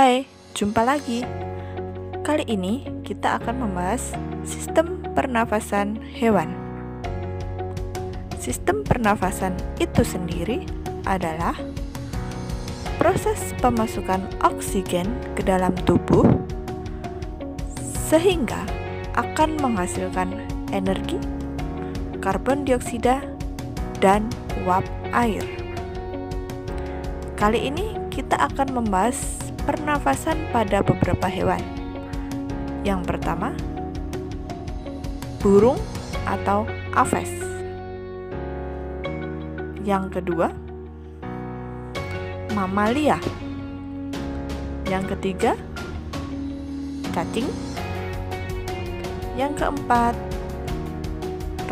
Hai, jumpa lagi. Kali ini kita akan membahas sistem pernafasan hewan. Sistem pernafasan itu sendiri adalah proses pemasukan oksigen ke dalam tubuh sehingga akan menghasilkan energi, karbon dioksida, dan uap air. Kali ini kita akan membahas pernafasan pada beberapa hewan. Yang pertama, burung atau aves. Yang kedua, mamalia. Yang ketiga, cacing. Yang keempat,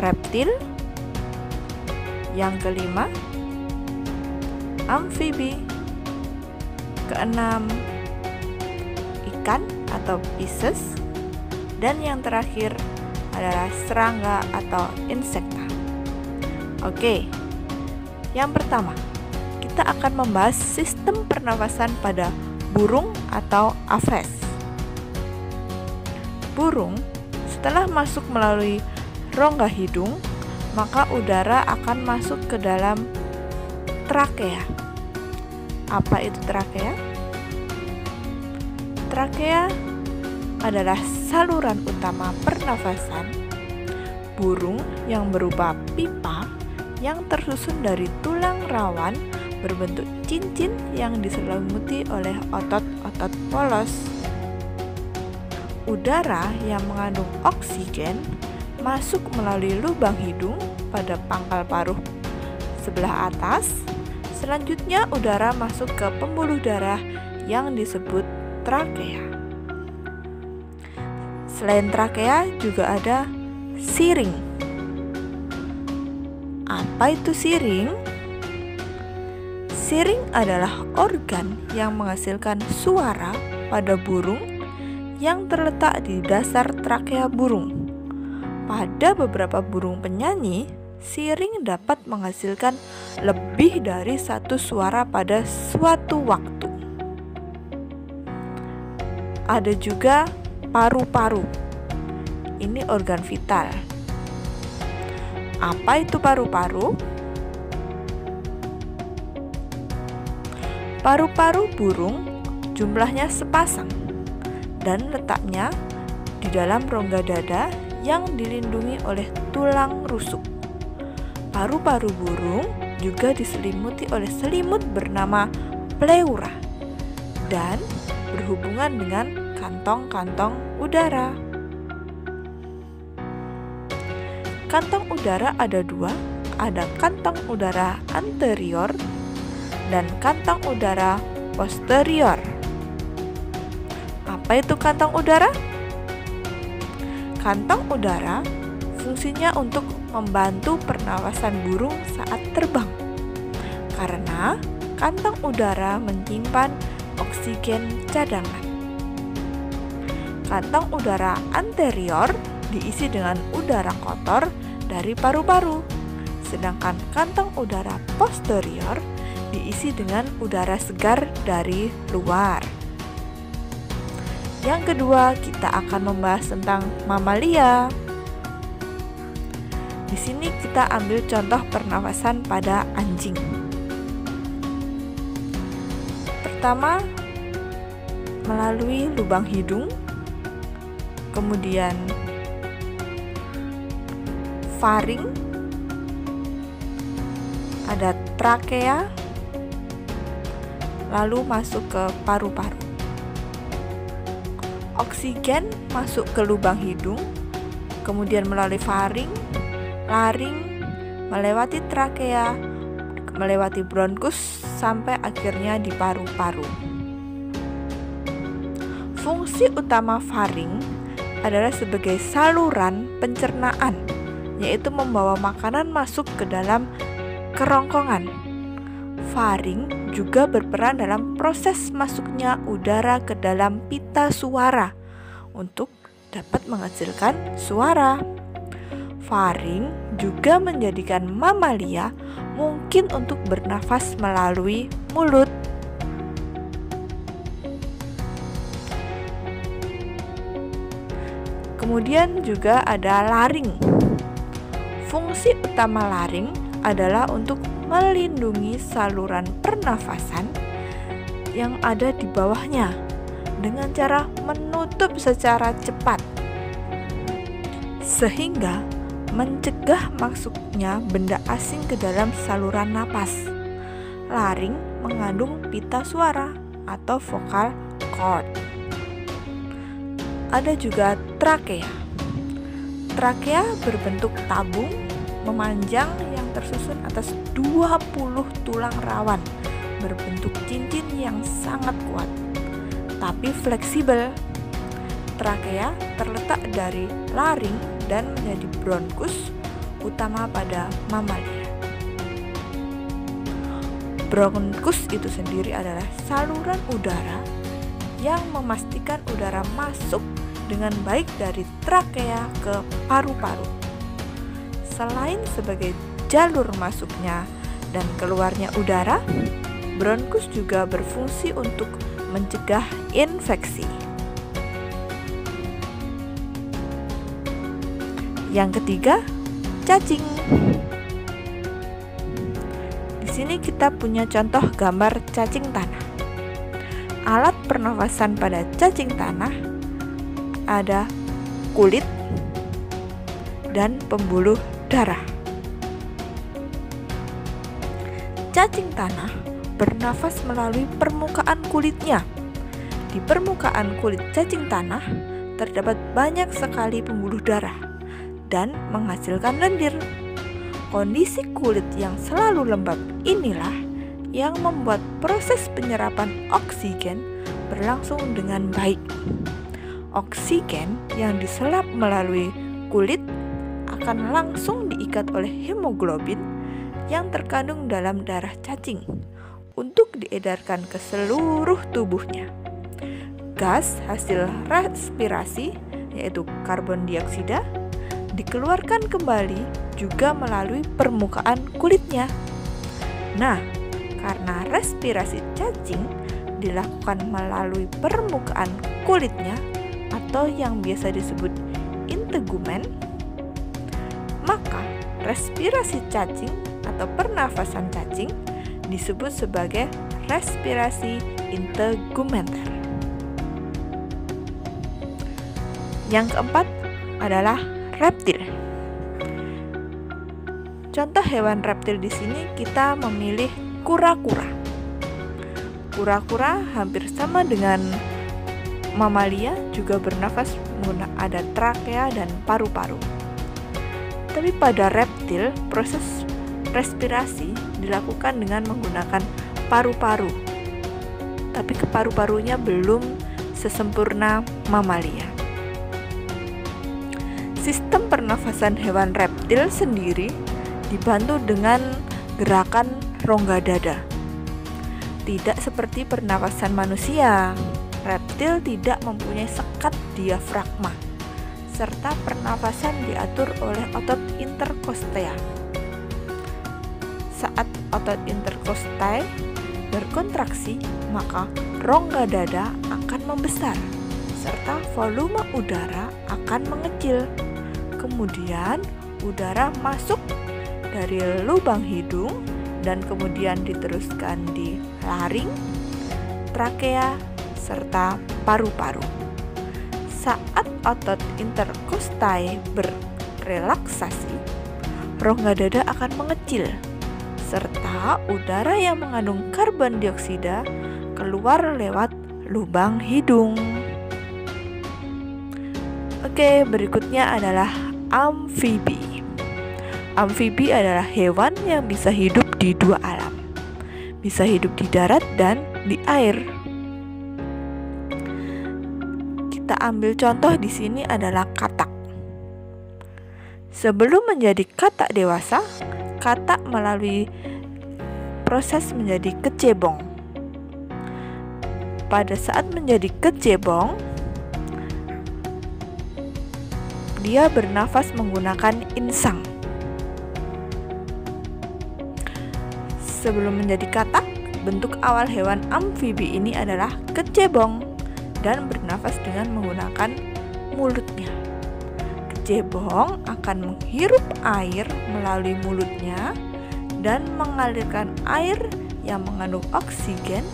reptil. Yang kelima, amfibi. Keenam, ikan atau Pisces. Dan yang terakhir adalah serangga atau insekta. Oke, yang pertama kita akan membahas sistem pernafasan pada burung atau aves. Burung setelah masuk melalui rongga hidung, maka udara akan masuk ke dalam trakea. Apa itu trakea? Trakea adalah saluran utama pernafasan burung yang berupa pipa yang tersusun dari tulang rawan berbentuk cincin yang diselimuti oleh otot-otot polos. Udara yang mengandung oksigen masuk melalui lubang hidung pada pangkal paruh sebelah atas. Selanjutnya udara masuk ke pembuluh darah yang disebut trakea. Selain trakea juga ada siring. Apa itu siring? Siring adalah organ yang menghasilkan suara pada burung yang terletak di dasar trakea burung. Pada beberapa burung penyanyi, siring dapat menghasilkan lebih dari satu suara pada suatu waktu. Ada juga paru-paru. Ini organ vital. Apa itu paru-paru? Paru-paru burung jumlahnya sepasang dan letaknya di dalam rongga dada yang dilindungi oleh tulang rusuk. Paru-paru burung juga diselimuti oleh selimut bernama pleura dan berhubungan dengan kantong-kantong udara. Kantong udara ada dua, ada kantong udara anterior dan kantong udara posterior. Apa itu kantong udara? Kantong udara fungsinya untuk membantu pernafasan burung saat terbang, karena kantong udara menyimpan oksigen cadangan. Kantong udara anterior diisi dengan udara kotor dari paru-paru, sedangkan kantong udara posterior diisi dengan udara segar dari luar. Yang kedua, kita akan membahas tentang mamalia. Di sini kita ambil contoh pernafasan pada anjing. Pertama, melalui lubang hidung, kemudian faring, ada trakea, lalu masuk ke paru-paru. Oksigen masuk ke lubang hidung, kemudian melalui faring, laring, melewati trakea, melewati bronkus, sampai akhirnya di paru-paru. Fungsi utama faring adalah sebagai saluran pencernaan, yaitu membawa makanan masuk ke dalam kerongkongan. Faring juga berperan dalam proses masuknya udara ke dalam pita suara untuk dapat menghasilkan suara. Faring juga menjadikan mamalia mungkin untuk bernafas melalui mulut. Kemudian juga ada laring. Fungsi utama laring adalah untuk melindungi saluran pernafasan yang ada di bawahnya dengan cara menutup secara cepat, sehingga mencegah masuknya benda asing ke dalam saluran napas. Laring mengandung pita suara atau vocal cord. Ada juga trakea. Trakea berbentuk tabung memanjang yang tersusun atas 20 tulang rawan berbentuk cincin yang sangat kuat tapi fleksibel. Trakea terletak dari laring dan menjadi bronkus utama pada mamalia. Bronkus itu sendiri adalah saluran udara yang memastikan udara masuk dengan baik dari trakea ke paru-paru. Selain sebagai jalur masuknya dan keluarnya udara, bronkus juga berfungsi untuk mencegah infeksi. Yang ketiga, cacing. Di sini kita punya contoh gambar cacing tanah. Alat pernafasan pada cacing tanah ada kulit dan pembuluh darah. Cacing tanah bernafas melalui permukaan kulitnya. Di permukaan kulit cacing tanah terdapat banyak sekali pembuluh darah dan menghasilkan lendir. Kondisi kulit yang selalu lembab inilah yang membuat proses penyerapan oksigen berlangsung dengan baik. Oksigen yang diserap melalui kulit akan langsung diikat oleh hemoglobin yang terkandung dalam darah cacing untuk diedarkan ke seluruh tubuhnya. Gas hasil respirasi, yaitu karbon dioksida, dikeluarkan kembali juga melalui permukaan kulitnya. Nah, karena respirasi cacing dilakukan melalui permukaan kulitnya atau yang biasa disebut integumen, maka respirasi cacing atau pernafasan cacing disebut sebagai respirasi integumenter. Yang keempat adalah reptil. Contoh hewan reptil di sini kita memilih kura-kura. Kura-kura hampir sama dengan mamalia, juga bernafas ada trakea dan paru-paru. Tapi pada reptil, proses respirasi dilakukan dengan menggunakan paru-paru. Tapi paru-parunya belum sesempurna mamalia. Sistem pernafasan hewan reptil sendiri dibantu dengan gerakan rongga dada. Tidak seperti pernafasan manusia, reptil tidak mempunyai sekat diafragma, serta pernafasan diatur oleh otot interkostea. Saat otot interkostai berkontraksi, maka rongga dada akan membesar, serta volume udara akan mengecil. Kemudian udara masuk dari lubang hidung dan kemudian diteruskan di laring, trakea, serta paru-paru. Saat otot interkostai berrelaksasi, rongga dada akan mengecil, serta udara yang mengandung karbon dioksida keluar lewat lubang hidung. Oke, berikutnya adalah amfibi. Amfibi adalah hewan yang bisa hidup di dua alam. Bisa hidup di darat dan di air. Kita ambil contoh di sini adalah katak. Sebelum menjadi katak dewasa, katak melalui proses menjadi kecebong. Pada saat menjadi kecebong, dia bernafas menggunakan insang. Sebelum menjadi katak, bentuk awal hewan amfibi ini adalah kecebong dan bernafas dengan menggunakan mulutnya. Kecebong akan menghirup air melalui mulutnya dan mengalirkan air yang mengandung oksigen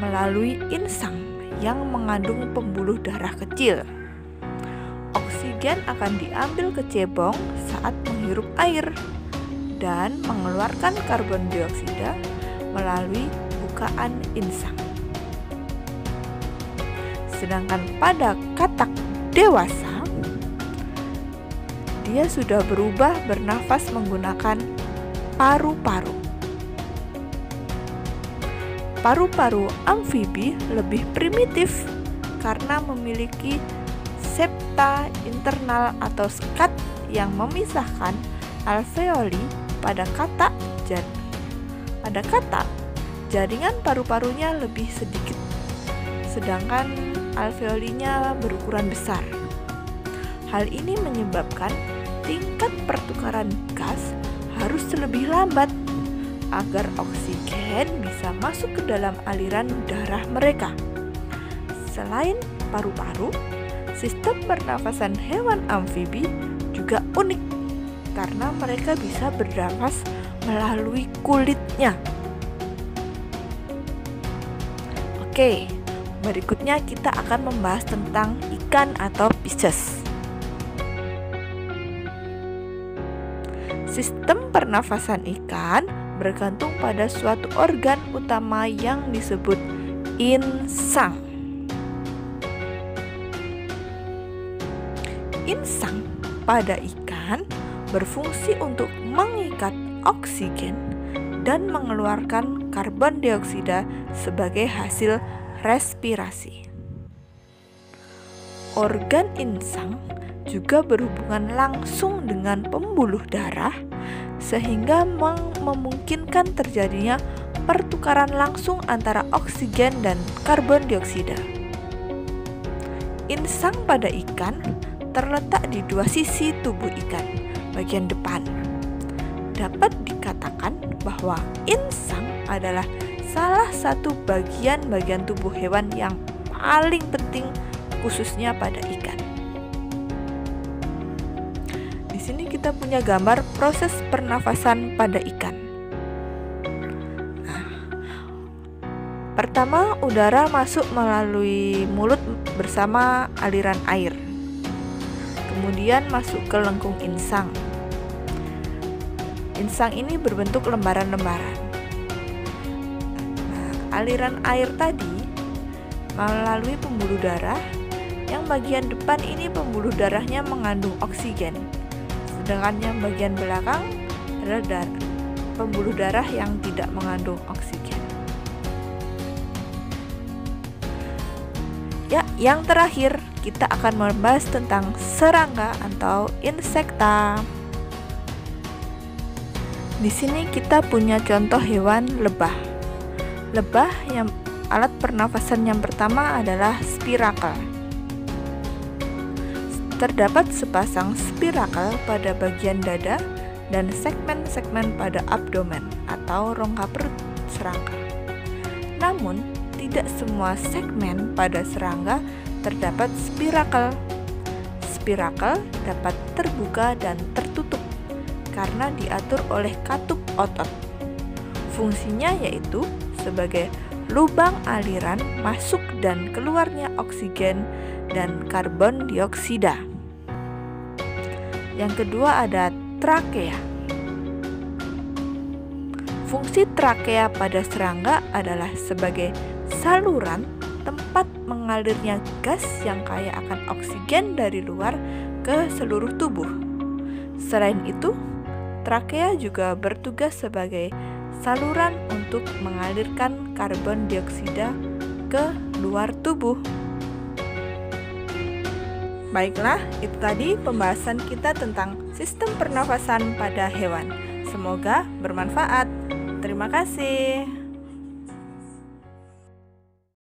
melalui insang yang mengandung pembuluh darah kecil. Oksigen akan diambil kecebong saat menghirup air dan mengeluarkan karbon dioksida melalui bukaan insang. Sedangkan pada katak dewasa, dia sudah berubah bernafas menggunakan paru-paru. Paru-paru amfibi lebih primitif karena memiliki septa internal atau skat yang memisahkan alveoli pada katak. Pada katak, jaringan paru-parunya lebih sedikit, sedangkan alveolinya berukuran besar. Hal ini menyebabkan tingkat pertukaran gas harus lebih lambat agar oksigen bisa masuk ke dalam aliran darah mereka. Selain paru-paru, sistem pernafasan hewan amfibi juga unik karena mereka bisa bernafas melalui kulitnya. Oke, berikutnya kita akan membahas tentang ikan atau Pisces. Sistem pernafasan ikan bergantung pada suatu organ utama yang disebut insang. Insang pada ikan berfungsi untuk mengikat oksigen dan mengeluarkan karbon dioksida sebagai hasil respirasi. Organ insang juga berhubungan langsung dengan pembuluh darah sehingga memungkinkan terjadinya pertukaran langsung antara oksigen dan karbon dioksida. Insang pada ikan terletak di dua sisi tubuh ikan, bagian depan. Dapat dikatakan bahwa insang adalah salah satu bagian-bagian tubuh hewan yang paling penting khususnya pada ikan. Di sini kita punya gambar proses pernafasan pada ikan. Pertama, udara masuk melalui mulut bersama aliran air. Kemudian masuk ke lengkung insang. Insang ini berbentuk lembaran-lembaran. Aliran air tadi melalui pembuluh darah. Yang bagian depan ini pembuluh darahnya mengandung oksigen. Sedangkan yang bagian belakang adalah pembuluh darah yang tidak mengandung oksigen. Ya, yang terakhir kita akan membahas tentang serangga atau insekta. Di sini kita punya contoh hewan lebah. Lebah yang alat pernafasan yang pertama adalah spirakel. Terdapat sepasang spirakel pada bagian dada dan segmen-segmen pada abdomen atau rongga perut serangga. Namun, tidak semua segmen pada serangga terdapat spirakel. Spirakel dapat terbuka dan tertutup karena diatur oleh katup otot. Fungsinya yaitu sebagai lubang aliran masuk dan keluarnya oksigen dan karbon dioksida. Yang kedua ada trakea. Fungsi trakea pada serangga adalah sebagai saluran tempat mengalirnya gas yang kaya akan oksigen dari luar ke seluruh tubuh. Selain itu, trakea juga bertugas sebagai saluran untuk mengalirkan karbon dioksida ke luar tubuh. Baiklah, itu tadi pembahasan kita tentang sistem pernafasan pada hewan. Semoga bermanfaat. Terima kasih.